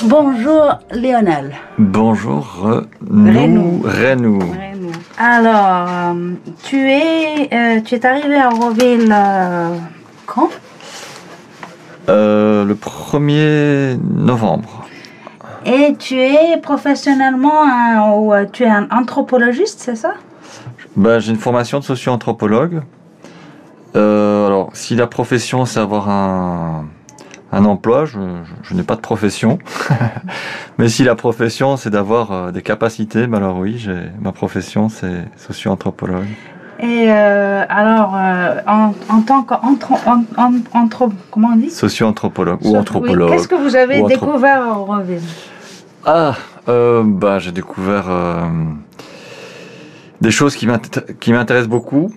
Bonjour Lionel. Bonjour Renou. Renou. Alors, tu es arrivé à Auroville quand? Le 1er novembre. Et tu es professionnellement tu es un anthropologiste, c'est ça? J'ai une formation de socio-anthropologue. Alors, si la profession c'est avoir un emploi, je n'ai pas de profession. Mais si la profession c'est d'avoir des capacités, alors oui, ma profession c'est socio-anthropologue. Et alors, en tant comment on dit? Socio-anthropologue ou anthropologue. Oui. Qu'est-ce que vous avez découvert à Auroville? J'ai découvert des choses qui m'intéressent beaucoup,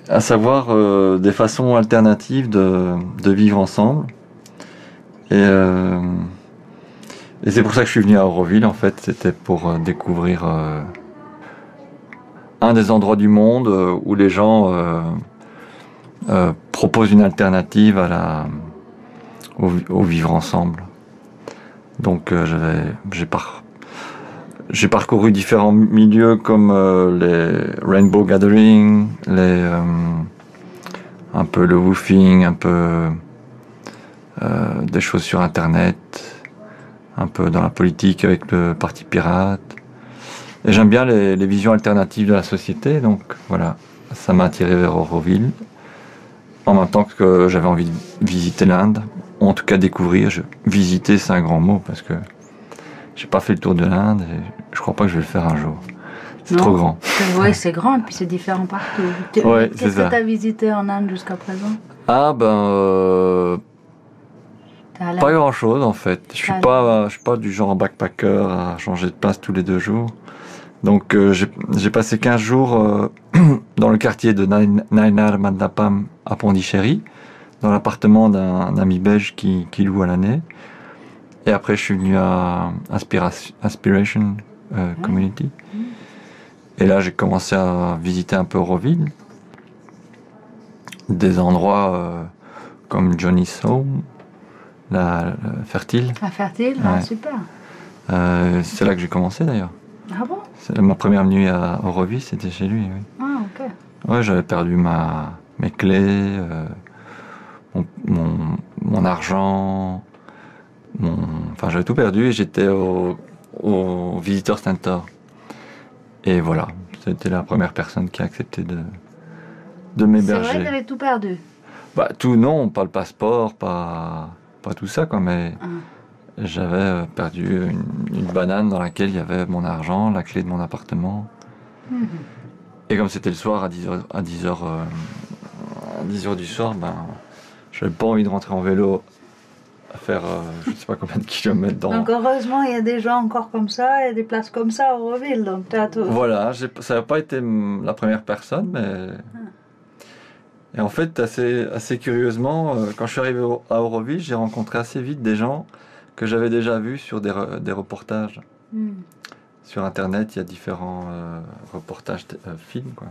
à savoir des façons alternatives de vivre ensemble. Et c'est pour ça que je suis venu à Auroville, en fait. C'était pour découvrir un des endroits du monde où les gens proposent une alternative au vivre ensemble. Donc j'ai parcouru différents milieux comme les Rainbow Gathering, un peu le woofing, un peu des choses sur Internet, un peu dans la politique avec le Parti Pirate. Et j'aime bien les visions alternatives de la société, donc voilà, ça m'a attiré vers Auroville. En même temps que j'avais envie de visiter l'Inde, ou en tout cas découvrir. Visiter, c'est un grand mot parce que j'ai pas fait le tour de l'Inde et je crois pas que je vais le faire un jour. C'est trop grand. Oui, c'est grand et puis c'est différent partout. Ouais, Qu'est-ce que tu as visité en Inde jusqu'à présent? Pas grand chose en fait. Je suis pas du genre backpacker à changer de place tous les 2 jours. Donc j'ai passé 15 jours dans le quartier de Nainar Mandapam à Pondichéry, dans l'appartement d'un ami belge qui loue à l'année. Et après je suis venu à Aspiration Community. Et là j'ai commencé à visiter un peu Auroville. Des endroits comme Johnny's Home, la Fertile. La Fertile, ouais. Super. C'est là que j'ai commencé d'ailleurs. Ah bon? Ma première nuit à Auroville, c'était chez lui, oui. Ah, ok. Ouais, j'avais perdu mes clés, mon argent, enfin j'avais tout perdu et j'étais au Visitor Center. Et voilà, c'était la première personne qui a accepté de m'héberger. C'est vrai que t'avais tout perdu? Tout non, pas le passeport, pas tout ça quoi, mais j'avais perdu une banane dans laquelle il y avait mon argent, la clé de mon appartement. Et comme c'était le soir à 10h du soir, j'avais pas envie de rentrer en vélo à faire je sais pas combien de kilomètres dans... Donc heureusement il y a des gens encore comme ça, il y a des places comme ça à Auroville, donc t'as tout. Voilà, ça n'a pas été la première personne, mais... Et en fait, assez curieusement, quand je suis arrivé à Auroville, j'ai rencontré assez vite des gens que j'avais déjà vus sur des reportages. Sur Internet, il y a différents reportages, films, quoi.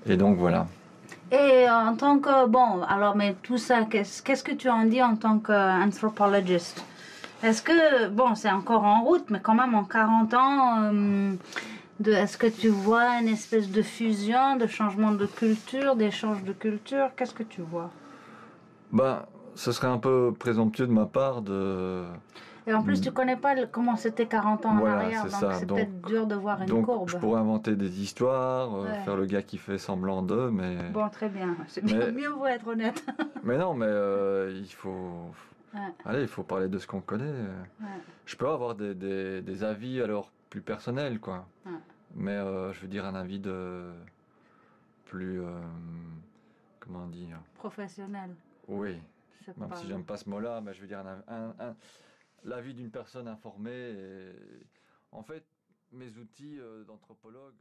Et donc, voilà. Et en tant que... mais tout ça, qu'est-ce que tu en dis en tant qu'anthropologiste? Est-ce que... c'est encore en route, mais quand même en 40 ans, est-ce que tu vois une espèce de fusion, de changement de culture, d'échange de culture? Qu'est-ce que tu vois? Ce serait un peu présomptueux de ma part de... Et en plus, tu connais pas comment c'était 40 ans en arrière, donc c'est peut-être dur de voir une courbe. Je pourrais inventer des histoires, faire le gars qui fait semblant d'eux, mais... Bon, très bien. C'est mieux vaut être honnête. Mais non, mais il faut... Allez, il faut parler de ce qu'on connaît. Je peux avoir des avis alors plus personnels, quoi. Mais je veux dire un avis plus... comment dire? Professionnel. Oui. Même si j'aime pas ce mot-là, mais je veux dire l'avis d'une personne informée. Et, en fait, mes outils d'anthropologue...